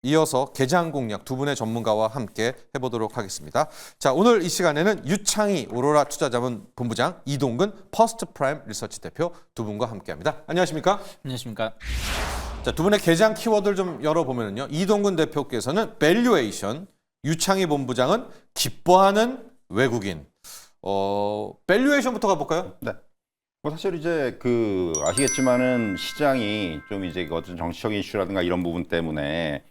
이어서 개장 공략 두 분의 전문가와 함께 해보도록 하겠습니다. 자, 오늘 이 시간에는 유창희 오로라 투자자문 본부장, 이동근 퍼스트 프라임 리서치 대표 두 분과 함께합니다. 안녕하십니까? 안녕하십니까? 자, 두 분의 개장 키워드를 좀 열어보면요. 이동근 대표께서는 밸류에이션, 유창희 본부장은 기뻐하는 외국인. 밸류에이션부터 가볼까요? 네. 뭐 사실 이제 아시겠지만은 시장이 좀 이제 어떤 정치적인 이슈라든가 이런 부분 때문에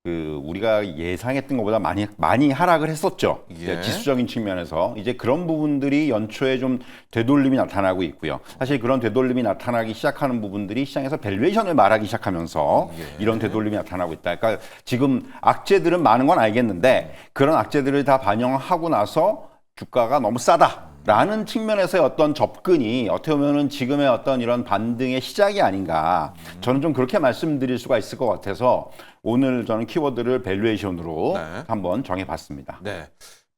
우리가 예상했던 것보다 많이 하락을 했었죠. 예. 지수적인 측면에서 이제 그런 부분들이 연초에 좀 되돌림이 나타나고 있고요. 사실 그런 되돌림이 나타나기 시작하는 부분들이 시장에서 밸류에이션을 말하기 시작하면서 이런 되돌림이 나타나고 있다. 그러니까 지금 악재들은 많은 건 알겠는데 그런 악재들을 다 반영하고 나서 주가가 너무 싸다라는 측면에서의 어떤 접근이 어떻게 보면은 지금의 어떤 이런 반등의 시작이 아닌가. 저는 좀 그렇게 말씀드릴 수가 있을 것 같아서 오늘 저는 키워드를 밸류에이션으로 한번 정해봤습니다. 네.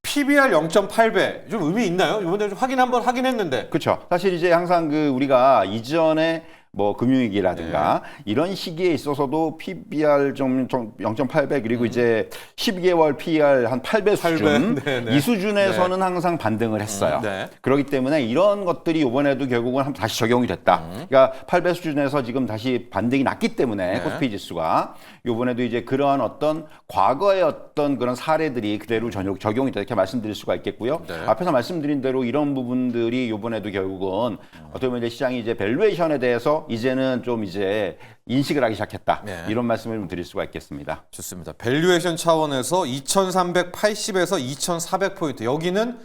PBR 0.8배 좀 의미 있나요? 이번에 좀 확인 한번 하긴 했는데. 그렇죠. 사실 이제 항상 우리가 이전에 뭐 금융위기라든가 이런 시기에 있어서도 PBR 좀 0.8배 그리고 이제 12개월 PER 한 8배 수준 이 수준에서는 항상 반등을 했어요. 그렇기 때문에 이런 것들이 이번에도 결국은 다시 적용이 됐다. 그러니까 8배 수준에서 지금 다시 반등이 났기 때문에 코스피 지수가 이번에도 이제 그러한 어떤 과거의 어떤 그런 사례들이 그대로 적용이 됐다 이렇게 말씀드릴 수가 있겠고요. 앞에서 말씀드린 대로 이런 부분들이 이번에도 결국은 어떻게 보면 이제 시장이 이제 밸류에이션에 대해서 이제는 좀 이제 인식을 하기 시작했다. 이런 말씀을 좀 드릴 수가 있겠습니다. 좋습니다. 밸류에이션 차원에서 2380에서 2400포인트. 여기는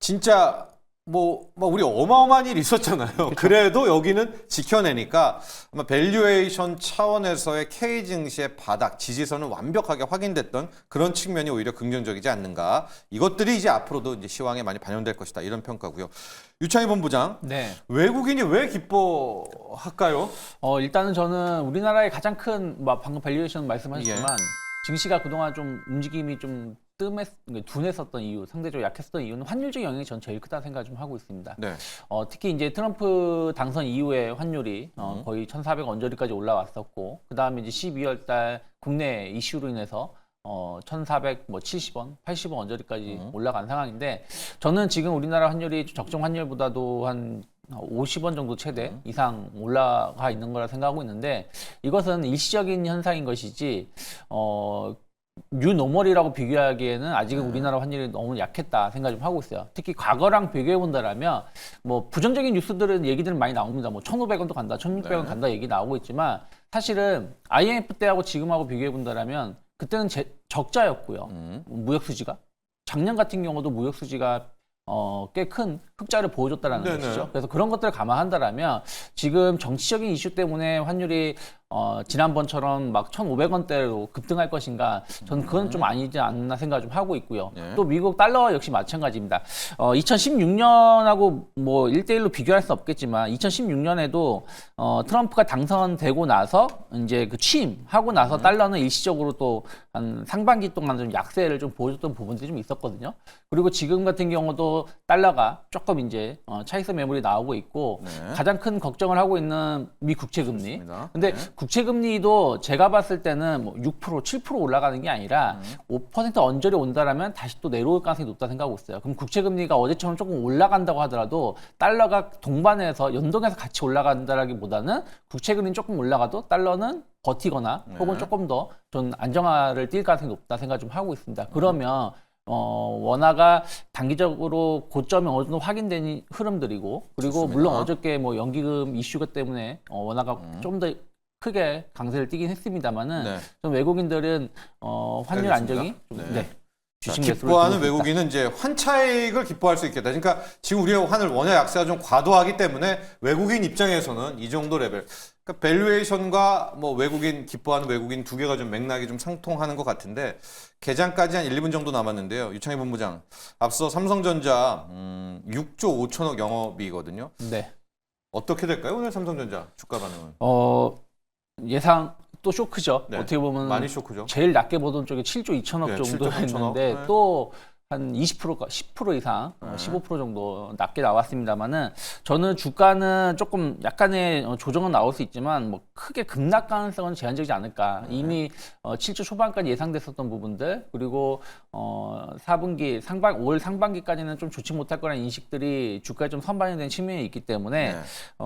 진짜 우리 어마어마한 일이 있었잖아요. 그쵸? 그래도 여기는 지켜내니까 아마 밸류에이션 차원에서의 K 증시의 바닥, 지지선은 완벽하게 확인됐던 그런 측면이 오히려 긍정적이지 않는가. 이것들이 이제 앞으로도 이제 시황에 많이 반영될 것이다. 이런 평가고요. 유창희 본부장, 외국인이 왜 기뻐할까요? 일단은 저는 우리나라의 가장 큰 방금 밸류에이션 말씀하셨지만 증시가 그동안 좀 움직임이 좀 둔했었던 이유, 상대적으로 약했었던 이유는 환율적 영향이 전 제일 크다는 생각을 좀 하고 있습니다. 특히 이제 트럼프 당선 이후에 환율이 거의 1,400 언저리까지 올라왔었고, 그 다음에 이제 12월 달 국내 이슈로 인해서 1,470원, 80원 언저리까지 올라간 상황인데, 저는 지금 우리나라 환율이 적정 환율보다도 한 50원 정도 최대 이상 올라가 있는 거라 생각하고 있는데, 이것은 일시적인 현상인 것이지 뉴노멀이라고 비교하기에는 아직은 우리나라 환율이 너무 약했다 생각 좀 하고 있어요. 특히 과거랑 비교해 본다라면 뭐 부정적인 뉴스들은 얘기들은 많이 나옵니다. 뭐 1,500원도 간다, 1,600원 간다 얘기 나오고 있지만 사실은 IMF 때하고 지금하고 비교해 본다라면 그때는 적자였고요. 무역 수지가 작년 같은 경우도 무역 수지가 꽤 큰 흑자를 보여줬다라는 것이죠. 그래서 그런 것들을 감안한다라면 지금 정치적인 이슈 때문에 환율이 지난번처럼 막 1,500원대로 급등할 것인가? 저는 그건 좀 아니지 않나 생각을 좀 하고 있고요. 또 미국 달러 역시 마찬가지입니다. 2016년하고 뭐 1대1로 비교할 수 없겠지만 2016년에도 트럼프가 당선되고 나서 이제 취임하고 나서 달러는 일시적으로 또 한 상반기 동안 좀 약세를 좀 보여줬던 부분들이 좀 있었거든요. 그리고 지금 같은 경우도 달러가 조금 이제 차익선 매물이 나오고 있고 가장 큰 걱정을 하고 있는 미 국채금리. 근데 국채금리도 제가 봤을 때는 뭐 6%, 7% 올라가는 게 아니라 5% 언저리 온다라면 다시 또 내려올 가능성이 높다 생각하고 있어요. 그럼 국채금리가 어제처럼 조금 올라간다고 하더라도 달러가 동반해서 연동해서 같이 올라간다라기보다는 국채금리는 조금 올라가도 달러는 버티거나 혹은 조금 더 좀 안정화를 띌 가능성이 높다 생각 좀 하고 있습니다. 그러면 원화가 단기적으로 고점이 어느 정도 확인된 흐름들이고 그리고 물론 어저께 뭐 연기금 이슈가 때문에 원화가 좀 더 크게 강세를 띠긴 했습니다만은 좀 외국인들은 환율 안정이 기뻐하는 외국인은 이제 환차익을 기뻐할 수 있겠다. 그러니까 지금 우리의 환율 원화 약세가 좀 과도하기 때문에 외국인 입장에서는 이 정도 레벨. 그러니까 밸류에이션과 뭐 외국인 기뻐하는 외국인 두 개가 좀 맥락이 좀 상통하는 것 같은데 개장까지 한 1, 2분 정도 남았는데요. 유창희 본부장, 앞서 삼성전자 6조 5천억 영업이익이거든요. 어떻게 될까요? 오늘 삼성전자 주가 반응은? 예상 또 쇼크죠. 네. 어떻게 보면 많이 쇼크죠. 제일 낮게 보던 쪽에 7조 2천억 네, 정도 7조 3천억. 했는데 또 한 20%가 10% 이상, 15% 정도 낮게 나왔습니다만은 저는 주가는 조금 약간의 조정은 나올 수 있지만 뭐 크게 급락 가능성은 제한적이지 않을까. 이미 7주 초반까지 예상됐었던 부분들 그리고 4분기 올 상반기까지는 좀 좋지 못할 거라는 인식들이 주가에 좀 선반영된 측면이 있기 때문에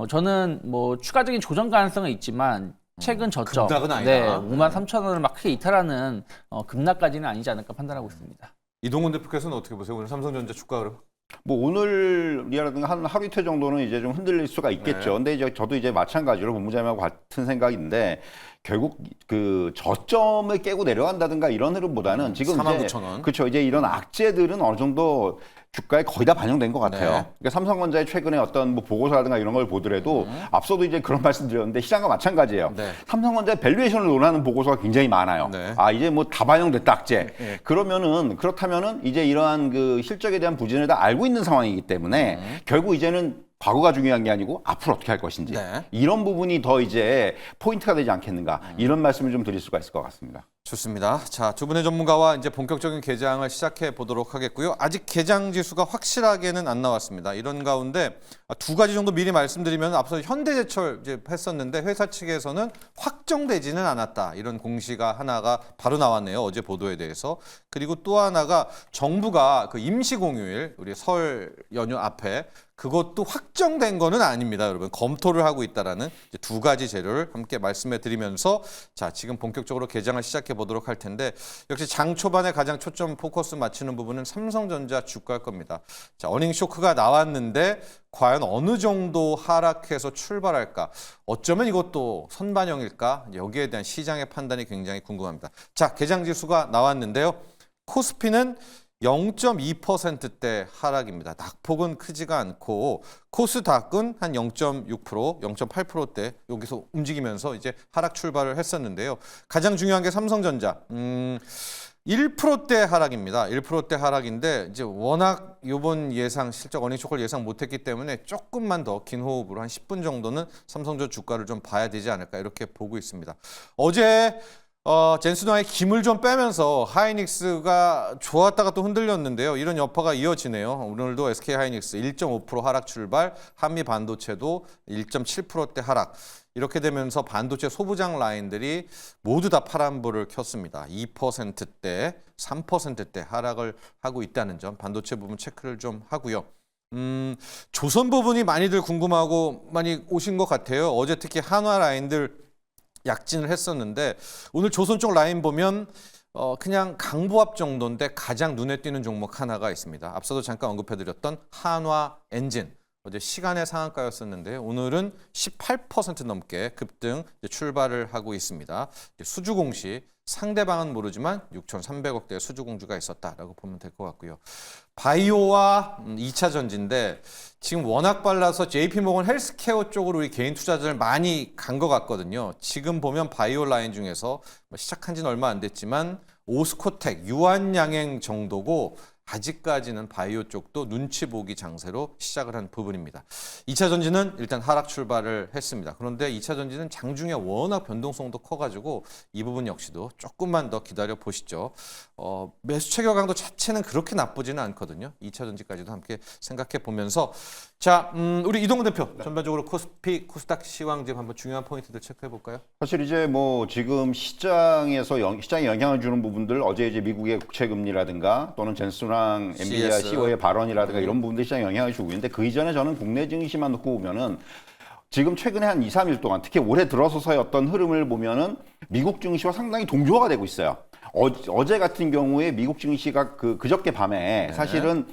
저는 뭐 추가적인 조정 가능성은 있지만 최근 저점 급락은 아니다. 네, 53,000원을 막 크게 이탈하는 급락까지는 아니지 않을까 판단하고 있습니다. 이동훈 대표께서는 어떻게 보세요? 오늘 삼성전자 주가 흐름? 뭐 오늘이라든가 한 하루 이틀 정도는 이제 좀 흔들릴 수가 있겠죠. 근데 이제 저도 이제 마찬가지로 본부장님하고 같은 생각인데 결국 그 저점을 깨고 내려간다든가 이런 흐름보다는 지금 49,000원. 그렇죠. 이제 이런 악재들은 어느 정도 주가에 거의 다 반영된 것 같아요. 네. 그러니까 삼성전자의 최근에 어떤 뭐 보고서라든가 이런 걸 보더라도 앞서도 이제 그런 말씀드렸는데 시장과 마찬가지예요. 네. 삼성전자의 밸류에이션을 논하는 보고서가 굉장히 많아요. 네. 아 이제 뭐 다 반영됐다 악재. 그렇다면은 이제 이러한 그 실적에 대한 부진을 다 알고 있는 상황이기 때문에 결국 이제는 과거가 중요한 게 아니고 앞으로 어떻게 할 것인지 네. 이런 부분이 더 이제 포인트가 되지 않겠는가 이런 말씀을 좀 드릴 수가 있을 것 같습니다. 좋습니다. 자, 두 분의 전문가와 이제 본격적인 개장을 시작해 보도록 하겠고요. 아직 개장 지수가 확실하게는 안 나왔습니다. 이런 가운데 두 가지 정도 미리 말씀드리면 앞서 현대제철 이제 했었는데 회사 측에서는 확정되지는 않았다. 이런 공시가 하나가 바로 나왔네요. 어제 보도에 대해서. 그리고 또 하나가 정부가 그 임시 공휴일 우리 설 연휴 앞에 그것도 확정된 거는 아닙니다, 여러분. 검토를 하고 있다라는 이제 두 가지 재료를 함께 말씀해 드리면서 자, 지금 본격적으로 개장을 시작해 보도록 할 텐데 역시 장 초반에 가장 초점 포커스 맞추는 부분은 삼성전자 주가일 겁니다. 자, 어닝 쇼크가 나왔는데 과연 어느 정도 하락해서 출발할까? 어쩌면 이것도 선반영일까? 여기에 대한 시장의 판단이 굉장히 궁금합니다. 자, 개장 지수가 나왔는데요. 코스피는 0.2%대 하락입니다. 낙폭은 크지가 않고 코스닥은 한 0.6%, 0.8%대 여기서 움직이면서 이제 하락 출발을 했었는데요. 가장 중요한 게 삼성전자. 1%대 하락입니다. 1%대 하락인데 이제 워낙 이번 예상 실적 어닝 쇼크를 예상 못했기 때문에 조금만 더 긴 호흡으로 한 10분 정도는 삼성전자 주가를 좀 봐야 되지 않을까 이렇게 보고 있습니다. 어제 젠슨화의 김을 좀 빼면서 하이닉스가 좋았다가 또 흔들렸는데요. 이런 여파가 이어지네요. 오늘도 SK 하이닉스 1.5% 하락 출발, 한미 반도체도 1.7%대 하락. 이렇게 되면서 반도체 소부장 라인들이 모두 다 파란불을 켰습니다. 2%대, 3%대 하락을 하고 있다는 점, 반도체 부분 체크를 좀 하고요. 조선 부분이 많이들 궁금하고 많이 오신 것 같아요. 어제 특히 한화 라인들 약진을 했었는데 오늘 조선 쪽 라인 보면 그냥 강보합 정도인데 가장 눈에 띄는 종목 하나가 있습니다. 앞서도 잠깐 언급해드렸던 한화 엔진. 어제 시간의 상한가였었는데 오늘은 18% 넘게 급등 출발을 하고 있습니다. 수주 공시 상대방은 모르지만 6,300억대의 수주 공주가 있었다라고 보면 될 것 같고요. 바이오와 2차 전지인데 지금 워낙 빨라서 JP모건 헬스케어 쪽으로 우리 개인 투자자들 많이 간 것 같거든요. 지금 보면 바이오 라인 중에서 시작한 지는 얼마 안 됐지만 오스코텍, 유한양행 정도고 아직까지는 바이오 쪽도 눈치 보기 장세로 시작을 한 부분입니다. 2차 전지는 일단 하락 출발을 했습니다. 그런데 2차 전지는 장중에 워낙 변동성도 커가지고 이 부분 역시도 조금만 더 기다려 보시죠. 매수 체결 강도 자체는 그렇게 나쁘지는 않거든요. 2차 전지까지도 함께 생각해 보면서 자, 우리 이동훈 대표 전반적으로 코스피, 코스닥 시황집 한번 중요한 포인트들 체크해 볼까요? 사실 이제 뭐 지금 시장에서 시장에 영향을 주는 부분들 어제 이제 미국의 국채 금리라든가 또는 젠슨랑 엔비디아 CS. CEO의 발언이라든가 이런 부분들이 시장에 영향을 주고 있는데 그 이전에 저는 국내 증시만 놓고 보면은 지금 최근에 한 2, 3일 동안 특히 올해 들어서서의 어떤 흐름을 보면은 미국 증시와 상당히 동조화가 되고 있어요. 어제 같은 경우에 미국 증시가 그저께 밤에 사실은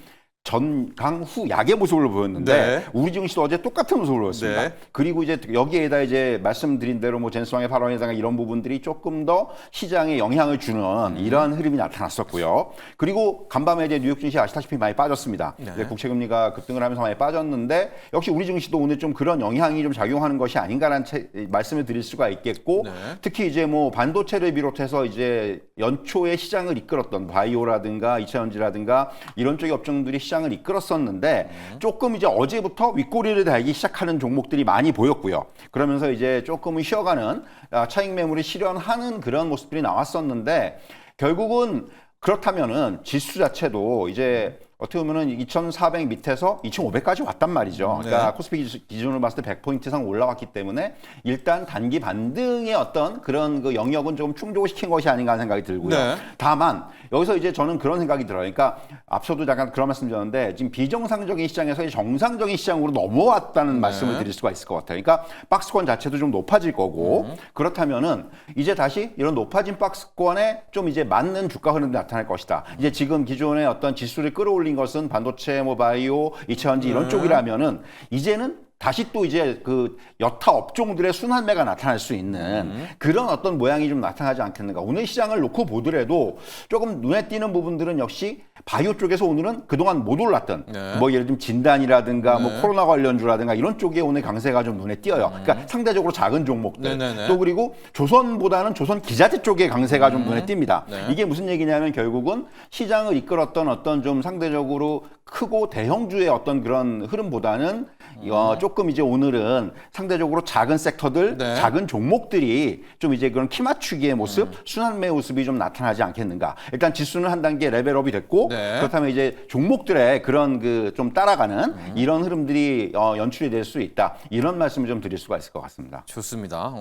전강 후 약의 모습을 보였는데 네. 우리 증시도 어제 똑같은 모습을 보였습니다. 네. 그리고 이제 여기에다 이제 말씀드린 대로 뭐 젠스왕의 발언이나 이런 부분들이 조금 더 시장에 영향을 주는 이러한 흐름이 나타났었고요. 그리고 간밤에 이제 뉴욕 증시 아시다시피 많이 빠졌습니다. 네. 이제 국채 금리가 급등을 하면서 많이 빠졌는데 역시 우리 증시도 오늘 좀 그런 영향이 좀 작용하는 것이 아닌가라는 말씀을 드릴 수가 있겠고 네. 특히 이제 뭐 반도체를 비롯해서 이제 연초에 시장을 이끌었던 바이오라든가 2차 전지라든가 이런 쪽의 업종들이 시장을 이끌었었는데 조금 이제 어제부터 윗꼬리를 달기 시작하는 종목들이 많이 보였고요. 그러면서 이제 조금은 쉬어가는 차익 매물이 실현하는 그런 모습들이 나왔었는데 결국은 그렇다면은 지수 자체도 이제 어떻게 보면은 2,400 밑에서 2,500까지 왔단 말이죠. 그러니까 네. 코스피 기준으로 봤을 때 100포인트 이상 올라왔기 때문에 일단 단기 반등의 어떤 그런 그 영역은 좀 충족시킨 것이 아닌가 하는 생각이 들고요. 네. 다만 여기서 이제 저는 그런 생각이 들어요. 그러니까 앞서도 잠깐 그런 말씀 드렸는데 지금 비정상적인 시장에서 정상적인 시장으로 넘어왔다는 말씀을 드릴 수가 있을 것 같아요. 그러니까 박스권 자체도 좀 높아질 거고 그렇다면은 이제 다시 이런 높아진 박스권에 좀 이제 맞는 주가 흐름이 나타날 것이다. 이제 지금 기존의 어떤 지수를 끌어올린 것은 반도체, 뭐 바이오, 2차전지 이런 쪽이라면은 이제는 다시 또 이제 그 여타 업종들의 순환매가 나타날 수 있는 그런 어떤 모양이 좀 나타나지 않겠는가. 오늘 시장을 놓고 보더라도 조금 눈에 띄는 부분들은 역시 바이오 쪽에서 오늘은 그동안 못 올랐던 네. 뭐 예를 들면 진단이라든가 뭐 코로나 관련주라든가 이런 쪽에 오늘 강세가 좀 눈에 띄어요. 그러니까 상대적으로 작은 종목들. 네네네. 또 그리고 조선보다는 조선 기자재 쪽의 강세가 좀 눈에 띕니다. 네. 이게 무슨 얘기냐면 결국은 시장을 이끌었던 어떤 좀 상대적으로 크고 대형주의 어떤 그런 흐름보다는 조금 이제 오늘은 상대적으로 작은 섹터들, 네. 작은 종목들이 좀 이제 그런 키 맞추기의 모습, 순환매 모습이 좀 나타나지 않겠는가. 일단 지수는 한 단계 레벨업이 됐고 네. 그렇다면 이제 종목들의 그런 그 좀 따라가는 이런 흐름들이 연출이 될 수 있다. 이런 말씀을 좀 드릴 수가 있을 것 같습니다. 좋습니다.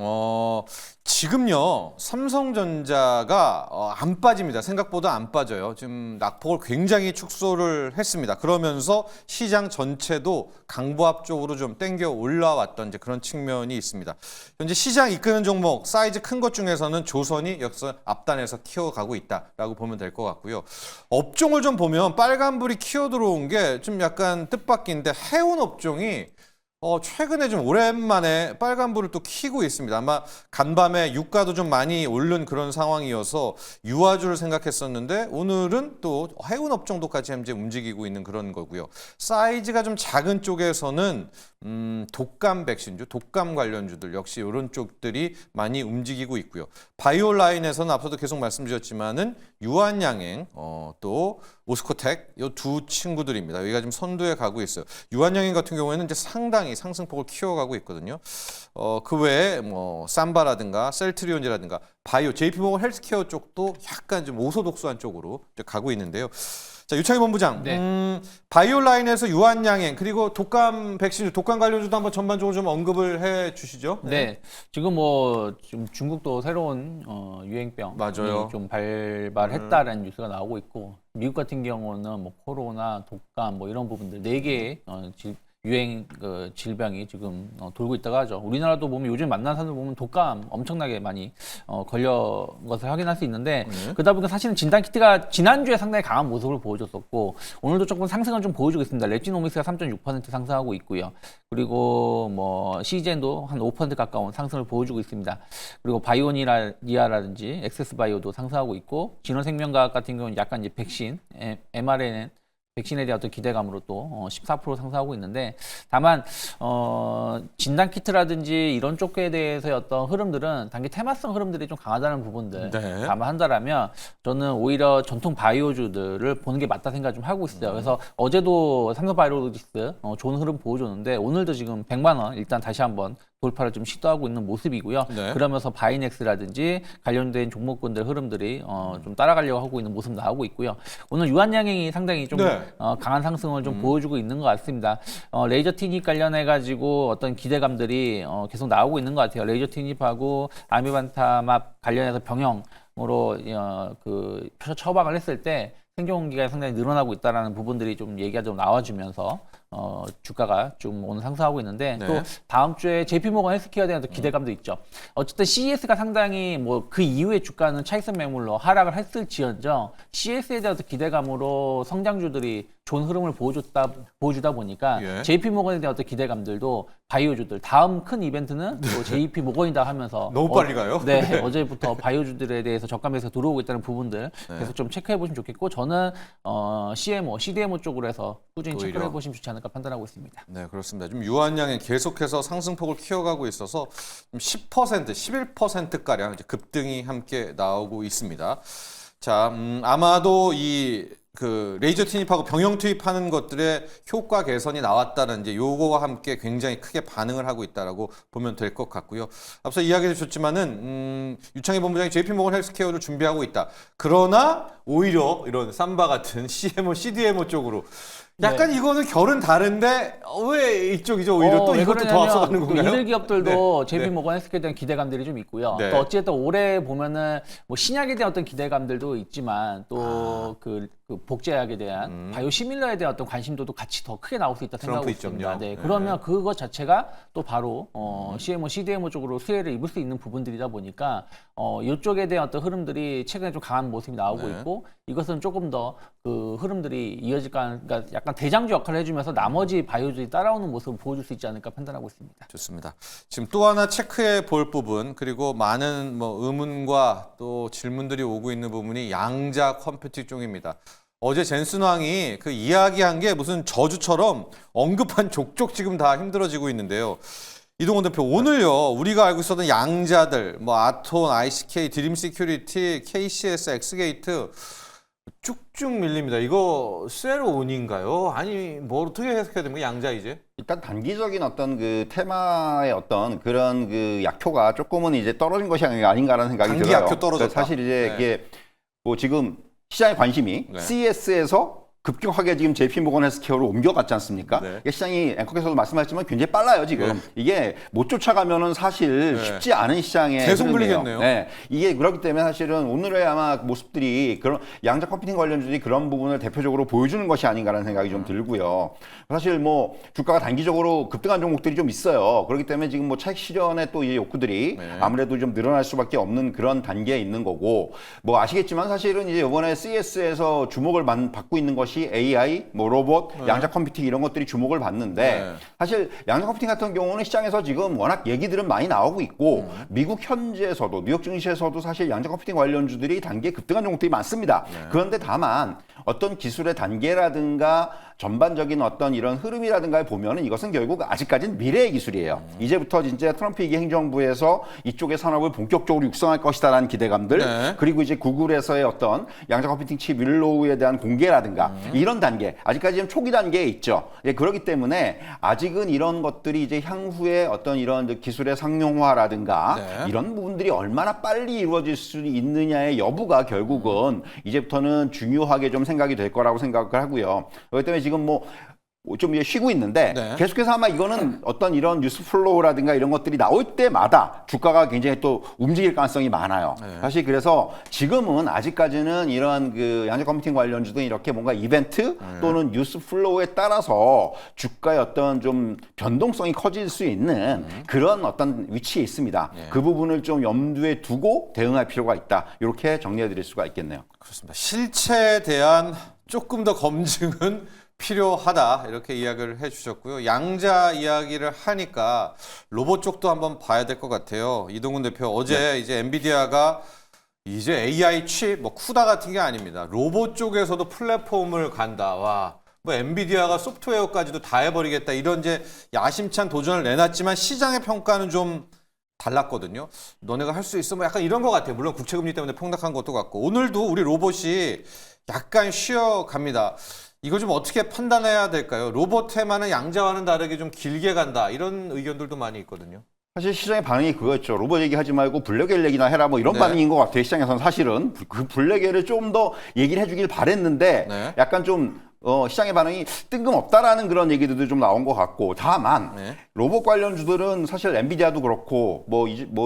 지금요 삼성전자가 안 빠집니다. 생각보다 안 빠져요. 지금 낙폭을 굉장히 축소를 했습니다. 그러면서 시장 전체도 강보합 쪽으로 좀 땡겨 올라왔던 이제 그런 측면이 있습니다. 현재 시장 이끄는 종목 사이즈 큰 것 중에서는 조선이 역시 앞단에서 키워가고 있다라고 보면 될 것 같고요. 업종을 좀 보면 빨간불이 키워 들어온 게 좀 약간 뜻밖인데 해운 업종이 최근에 좀 오랜만에 빨간불을 또 켜고 있습니다. 아마 간밤에 유가도 좀 많이 오른 그런 상황이어서 유화주를 생각했었는데 오늘은 또 해운 업종도까지 이제 움직이고 있는 그런 거고요. 사이즈가 좀 작은 쪽에서는 독감 백신주, 독감 관련주들 역시 이런 쪽들이 많이 움직이고 있고요. 바이오 라인에서는 앞서도 계속 말씀드렸지만은 유한양행, 또 오스코텍 이 두 친구들입니다. 여기가 지금 선두에 가고 있어요. 유한양행 같은 경우에는 이제 상당히 상승폭을 키워가고 있거든요. 그 외에 뭐 삼바라든가 셀트리온이라든가 바이오, JP모건 헬스케어 쪽도 약간 좀 오소독소한 쪽으로 이제 가고 있는데요. 자, 유창희 본부장, 네. 바이오 라인에서 유한양행 그리고 독감 백신, 독감 관련주도 한번 전반적으로 좀 언급을 해 주시죠. 네. 지금 뭐 지금 중국도 새로운 유행병이 맞아요. 좀 발발했다라는 뉴스가 나오고 있고 미국 같은 경우는 뭐 코로나, 독감 뭐 이런 부분들 4개의 유행 질병이 지금 돌고 있다고 하죠. 우리나라도 보면 요즘 만나는 사람들 보면 독감 엄청나게 많이 걸려 것을 확인할 수 있는데 그러다 보니까 사실은 진단키트가 지난주에 상당히 강한 모습을 보여줬었고 오늘도 조금 상승을 좀 보여주고 있습니다. 랩지노믹스가 3.6% 상승하고 있고요. 그리고 뭐 시젠도 한 5% 가까운 상승을 보여주고 있습니다. 그리고 바이오니아라든지 엑세스바이오도 상승하고 있고 진원생명과학 같은 경우는 약간 이제 백신, mRNA 백신에 대한 어떤 기대감으로 또 14% 상승하고 있는데 다만 진단 키트라든지 이런 쪽에 대해서의 어떤 흐름들은 단기 테마성 흐름들이 좀 강하다는 부분들 네. 감안한다라면 저는 오히려 전통 바이오주들을 보는 게 맞다 생각 좀 하고 있어요. 그래서 어제도 삼성바이오로직스 좋은 흐름 보여줬는데 오늘도 지금 100만 원 일단 다시 한번 돌파를 좀 시도하고 있는 모습이고요. 네. 그러면서 바이넥스라든지 관련된 종목군들 흐름들이 좀 따라가려고 하고 있는 모습 나오고 있고요. 오늘 유한양행이 상당히 좀 네. 강한 상승을 좀 보여주고 있는 것 같습니다. 레이저 티닙 관련해 가지고 어떤 기대감들이 계속 나오고 있는 것 같아요. 레이저 티닙하고 아미반타맙 관련해서 병형으로 그 처방을 했을 때 생존기가 상당히 늘어나고 있다는 부분들이 좀 얘기가 좀 나와주면서 주가가 좀 오늘 상승하고 있는데 네. 또 다음 주에 JP모건 헬스케어에 대한 기대감도 있죠. 어쨌든 CES가 상당히 뭐 그 이후에 주가는 차익선 매물로 하락을 했을지언정 CES에 대한 기대감으로 성장주들이 좋은 흐름을 보여주다 보니까 예. JP모건에 대한 어떤 기대감들도 바이오주들 다음 큰 이벤트는 또 JP모건이다 하면서 너무 빨리 가요? 네, 어제부터 바이오주들에 대해서 저가에서 들어오고 있다는 부분들 계속 좀 체크해 보시면 좋겠고 저는 CMO, CDMO 쪽으로 해서 꾸준히 오히려. 체크해 보시면 좋지 않을까 판단하고 있습니다. 네, 그렇습니다. 좀 유한양행 계속해서 상승폭을 키워가고 있어서 10%, 11%가량 이제 급등이 함께 나오고 있습니다. 자, 아마도 이 그 레이저 투입하고 병영 투입하는 것들의 효과 개선이 나왔다는 이제 요거와 함께 굉장히 크게 반응을 하고 있다라고 보면 될 것 같고요. 앞서 이야기해 주셨지만은 유창희 본부장이 JP모건 헬스케어를 준비하고 있다. 그러나 오히려 이런 삼바 같은 CMO, CDMO 쪽으로 약간 이거는 결은 다른데 왜 이쪽이죠? 오히려 또 왜 이것도 더 그러냐면 앞서가는 그 건가요? 이들 기업들도 네. JP모건 헬스케어에 대한 기대감들이 좀 있고요. 네. 또 어찌됐든 올해 보면은 뭐 신약에 대한 어떤 기대감들도 있지만 또 그 복제약에 대한 바이오 시밀러에 대한 어떤 관심도도 같이 더 크게 나올 수 있다 생각하고 트럼프 있습니다. 이점요. 네, 네. 그러면 그것 자체가 또 바로 CMO, CDMO 쪽으로 수혜를 입을 수 있는 부분들이다 보니까 이쪽에 대한 어떤 흐름들이 최근에 좀 강한 모습이 나오고 네. 있고 이것은 조금 더 그 흐름들이 이어질까, 그러니까 약간 대장주 역할을 해주면서 나머지 바이오들이 따라오는 모습을 보여줄 수 있지 않을까 판단하고 있습니다. 좋습니다. 지금 또 하나 체크해 볼 부분 그리고 많은 뭐 의문과 또 질문들이 오고 있는 부분이 양자 컴퓨팅 쪽입니다. 어제 젠슨왕이 그 이야기한 게 무슨 저주처럼 언급한 족족 지금 다 힘들어지고 있는데요. 이동훈 대표 오늘요 우리가 알고 있었던 양자들 뭐 아톤, ICK, 드림 시큐리티, KCS, 엑스게이트 쭉쭉 밀립니다. 이거 셀온인가요? 아니 뭐 어떻게 해석해야 됩니까? 양자 이제? 일단 단기적인 어떤 그 테마의 어떤 그런 그 약효가 조금은 이제 떨어진 것이 아닌가라는 생각이 단기 들어요. 약효 떨어졌다. 사실 이제 네. 이게 뭐 지금 시장의 관심이 네. CES에서 급격하게 지금 JP모건 헬스케어로 옮겨갔지 않습니까? 네. 이게 시장이 앵커께서도 말씀하셨지만 굉장히 빨라요 지금. 네. 이게 못 쫓아가면은 사실 네. 쉽지 않은 시장의 계속 흐름이에요. 물리겠네요. 네. 이게 그렇기 때문에 사실은 오늘의 아마 모습들이 그런 양자 컴퓨팅 관련주들이 그런 부분을 대표적으로 보여주는 것이 아닌가라는 생각이 좀 들고요. 사실 뭐 주가가 단기적으로 급등한 종목들이 좀 있어요. 그렇기 때문에 지금 뭐 차익 실현의 또 이 욕구들이 네. 아무래도 좀 늘어날 수밖에 없는 그런 단계에 있는 거고, 뭐 아시겠지만 사실은 이제 이번에 CES에서 주목을 받고 있는 것이 AI, 뭐 로봇, 양자 컴퓨팅 이런 것들이 주목을 받는데 네. 사실 양자 컴퓨팅 같은 경우는 시장에서 지금 워낙 얘기들은 많이 나오고 있고 미국 현지에서도 뉴욕 증시에서도 사실 양자 컴퓨팅 관련주들이 단기에 급등한 종목들이 많습니다. 그런데 다만 어떤 기술의 단계라든가 전반적인 어떤 이런 흐름이라든가 보면은 이것은 결국 아직까지는 미래의 기술이에요. 이제부터 진짜 트럼프 2기 행정부에서 이쪽의 산업을 본격적으로 육성할 것이다라는 기대감들, 네. 그리고 이제 구글에서의 어떤 양자 컴퓨팅 칩 윌로우에 대한 공개라든가 이런 단계, 아직까지 좀 초기 단계에 있죠. 예, 그렇기 때문에 아직은 이런 것들이 이제 향후에 어떤 이런 기술의 상용화라든가 네. 이런 부분들이 얼마나 빨리 이루어질 수 있느냐의 여부가 결국은 이제부터는 중요하게 좀 생각이 될 거라고 생각을 하고요. 그렇기 때문에 지금 뭐 좀 쉬고 있는데 네. 계속해서 아마 이거는 어떤 이런 뉴스 플로우라든가 이런 것들이 나올 때마다 주가가 굉장히 또 움직일 가능성이 많아요. 네. 사실 그래서 지금은 아직까지는 이런 그 양자 컴퓨팅 관련주도 이렇게 뭔가 이벤트 또는 뉴스 플로우에 따라서 주가의 어떤 좀 변동성이 커질 수 있는 그런 어떤 위치에 있습니다. 네. 그 부분을 좀 염두에 두고 대응할 필요가 있다. 이렇게 정리해 드릴 수가 있겠네요. 그렇습니다. 실체에 대한 조금 더 검증은 필요하다 이렇게 이야기를 해주셨고요. 양자 이야기를 하니까 로봇 쪽도 한번 봐야 될 것 같아요. 이동훈 대표 어제 이제 엔비디아가 이제 AI 칩, 뭐 쿠다 같은 게 아닙니다. 로봇 쪽에서도 플랫폼을 간다. 와, 뭐 엔비디아가 소프트웨어까지도 다 해버리겠다. 이런 이제 야심찬 도전을 내놨지만 시장의 평가는 좀 달랐거든요. 너네가 할 수 있어? 뭐 약간 이런 것 같아요. 물론 국채금리 때문에 폭락한 것도 같고. 오늘도 우리 로봇이 약간 쉬어갑니다. 이거 좀 어떻게 판단해야 될까요? 로봇 테마는 양자와는 다르게 좀 길게 간다. 이런 의견들도 많이 있거든요. 사실 시장의 반응이 그거였죠. 로봇 얘기하지 말고 블랙엘 얘기나 해라 뭐 이런 네. 반응인 것 같아요. 시장에서는 사실은 그 블랙엘을 좀 더 얘기를 해주길 바랬는데 네. 약간 좀 시장의 반응이 뜬금없다라는 그런 얘기들도 좀 나온 것 같고, 다만 네. 로봇 관련주들은 사실 엔비디아도 그렇고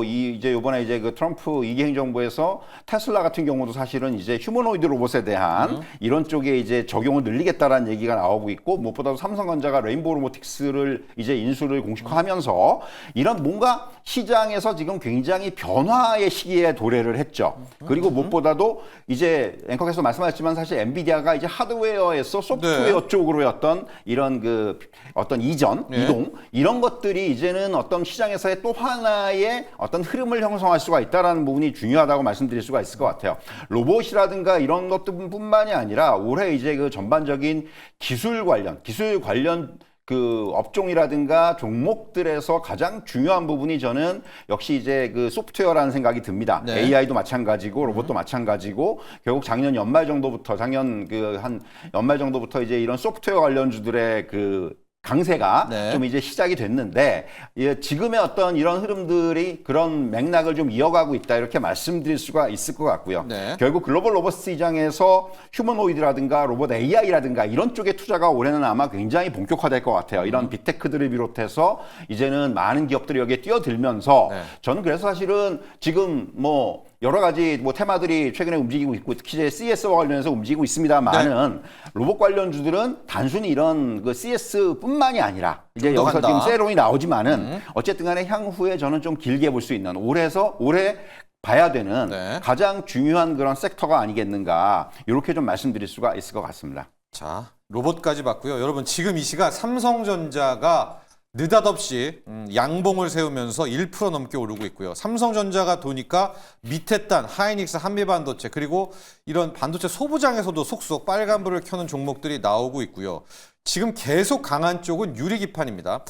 이제 요번에 이제 그 트럼프 2기 행정부에서 테슬라 같은 경우도 사실은 이제 휴머노이드 로봇에 대한 이런 쪽에 이제 적용을 늘리겠다라는 얘기가 나오고 있고, 무엇보다도 삼성전자가 레인보우 로보틱스를 이제 인수를 공식화하면서 이런 뭔가 시장에서 지금 굉장히 변화의 시기에 도래를 했죠. 그리고 무엇보다도 이제 앵커께서 말씀하셨지만 사실 엔비디아가 이제 하드웨어에서 소프트웨어 네. 쪽으로의 어떤 이런 그 어떤 이전, 네. 이동 이런 것들이 이제는 어떤 시장에서의 또 하나의 어떤 흐름을 형성할 수가 있다라는 부분이 중요하다고 말씀드릴 수가 있을 것 같아요. 로봇이라든가 이런 것들뿐만이 아니라 올해 이제 그 전반적인 기술 관련 그 업종이라든가 종목들에서 가장 중요한 부분이 저는 역시 이제 그 소프트웨어라는 생각이 듭니다. 네. AI도 마찬가지고 로봇도 마찬가지고 결국 작년 연말 정도부터 한 연말 정도부터 이제 이런 소프트웨어 관련주들의 그 강세가 네. 좀 이제 시작이 됐는데 지금의 어떤 이런 흐름들이 그런 맥락을 좀 이어가고 있다 이렇게 말씀드릴 수가 있을 것 같고요. 네. 결국 글로벌 로봇 시장에서 휴머노이드라든가 로봇 AI라든가 이런 쪽의 투자가 올해는 아마 굉장히 본격화될 것 같아요. 이런 빅테크들을 비롯해서 이제는 많은 기업들이 여기에 뛰어들면서 네. 저는 그래서 사실은 지금 뭐 여러 가지 뭐 테마들이 최근에 움직이고 있고 특히 이제 CS와 관련해서 움직이고 있습니다만은 로봇 관련주들은 단순히 이런 그 CS뿐만이 아니라 이제 더 여기서 간다. 지금 세론이 나오지만은 어쨌든 간에 향후에 저는 좀 길게 볼 수 있는 올해 봐야 되는 네. 가장 중요한 그런 섹터가 아니겠는가 이렇게 좀 말씀드릴 수가 있을 것 같습니다. 자, 로봇까지 봤고요. 여러분 지금 이 시간 삼성전자가 느닷없이 양봉을 세우면서 1% 넘게 오르고 있고요. 삼성전자가 도니까 밑에 단 하이닉스, 한미반도체 그리고 이런 반도체 소부장에서도 속속 빨간불을 켜는 종목들이 나오고 있고요. 지금 계속 강한 쪽은 유리기판입니다.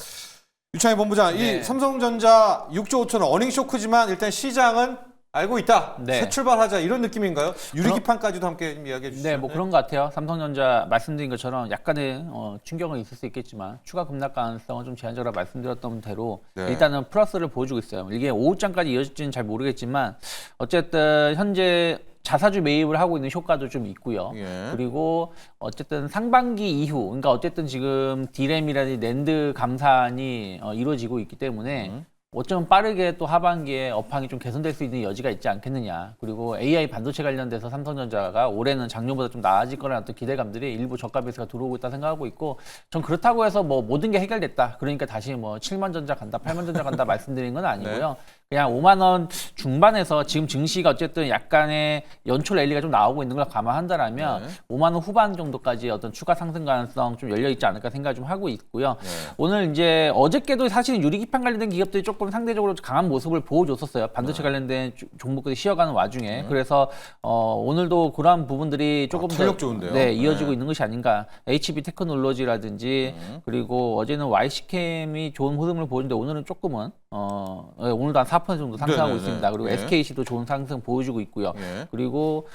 유창희 본부장, 네. 이 삼성전자 6조 5천 원 어닝 쇼크지만 일단 시장은 알고 있다. 네. 새 출발하자 이런 느낌인가요? 유리기판까지도 함께 좀 이야기해 주시죠. 네, 뭐 그런 것 같아요. 삼성전자 말씀드린 것처럼 약간의 충격은 있을 수 있겠지만 추가 급락 가능성은 좀 제한적으로 말씀드렸던 대로 네. 일단은 플러스를 보여주고 있어요. 이게 오후장까지 이어질지는 잘 모르겠지만 어쨌든 현재 자사주 매입을 하고 있는 효과도 좀 있고요. 예. 그리고 어쨌든 상반기 이후, 그러니까 어쨌든 지금 디램이라든지 낸드 감산이 이루어지고 있기 때문에 어쩌면 빠르게 또 하반기에 업황이 좀 개선될 수 있는 여지가 있지 않겠느냐. 그리고 AI 반도체 관련돼서 삼성전자가 올해는 작년보다 좀 나아질 거라는 어떤 기대감들이 일부 저가 베이스가 들어오고 있다 생각하고 있고, 전 그렇다고 해서 뭐 모든 게 해결됐다. 그러니까 다시 뭐 7만 전자 간다, 8만 전자 간다 말씀드리는 건 아니고요. 그냥 5만 원 중반에서 지금 증시가 어쨌든 약간의 연초 랠리가 좀 나오고 있는 걸 감안한다라면 5만 원 후반 정도까지 어떤 추가 상승 가능성 좀 열려 있지 않을까 생각 좀 하고 있고요. 오늘 이제 어저께도 사실 유리기판 관련된 기업들이 조금 상대적으로 강한 모습을 보여줬었어요. 반도체 관련된 종목들이 쉬어가는 와중에. 그래서 오늘도 그러한 부분들이 조금 탄력 좋은데요? 네, 이어지고 있는 것이 아닌가. HB 테크놀로지라든지 그리고 어제는 YC캠이 좋은 흐름을 보여주는데 오늘은 조금은 오늘도 한 4% 정도 상승하고 네네네. 있습니다. 그리고 예. SKC도 좋은 상승 보여주고 있고요. 예. 그리고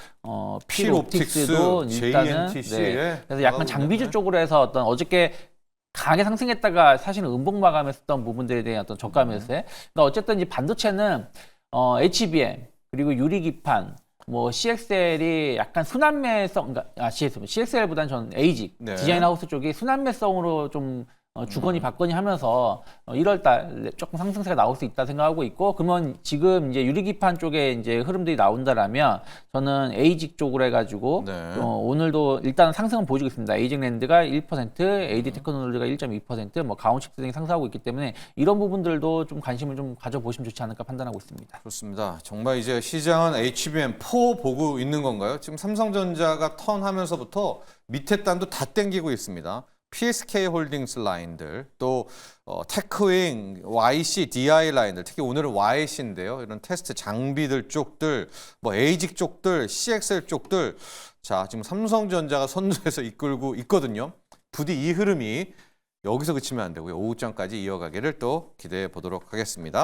필 필옵틱스도 옵틱스, 일단은 JNTC, 그래서 약간 장비주 쪽으로 해서 어떤 어저께 강하게 상승했다가 사실은 음봉 마감했었던 부분들에 대한 어떤 저가 매수에. 그러니까 어쨌든 이 반도체는 HBM 그리고 유리기판 뭐 CXL이 약간 순환매성, 그러니까 CXL보다는 저는 에이직 네. 디자인 하우스 쪽이 순환매성으로 좀 주거니 받거니 하면서 1월달 조금 상승세가 나올 수 있다 생각하고 있고, 그러면 지금 이제 유리기판 쪽에 이제 흐름들이 나온다라면 저는 에이직 쪽으로 해가지고 네. 오늘도 일단 상승은 보여주고 있습니다. 에이직랜드가 1%, AD 테크놀로지가 1.2%, 뭐 가온칩스 등이 상승하고 있기 때문에 이런 부분들도 좀 관심을 좀 가져보시면 좋지 않을까 판단하고 있습니다. 그렇습니다. 정말 이제 시장은 HBM4 보고 있는 건가요? 지금 삼성전자가 턴하면서부터 밑에 단도 다 땡기고 있습니다. PSK 홀딩스 라인들, 또 테크윙, YC, DI 라인들, 특히 오늘은 YC인데요. 이런 테스트 장비들 쪽들, 뭐 에이직 쪽들, CXL 쪽들, 자 지금 삼성전자가 선두에서 이끌고 있거든요. 부디 이 흐름이 여기서 그치면 안 되고요. 오후장까지 이어가기를 또 기대해 보도록 하겠습니다.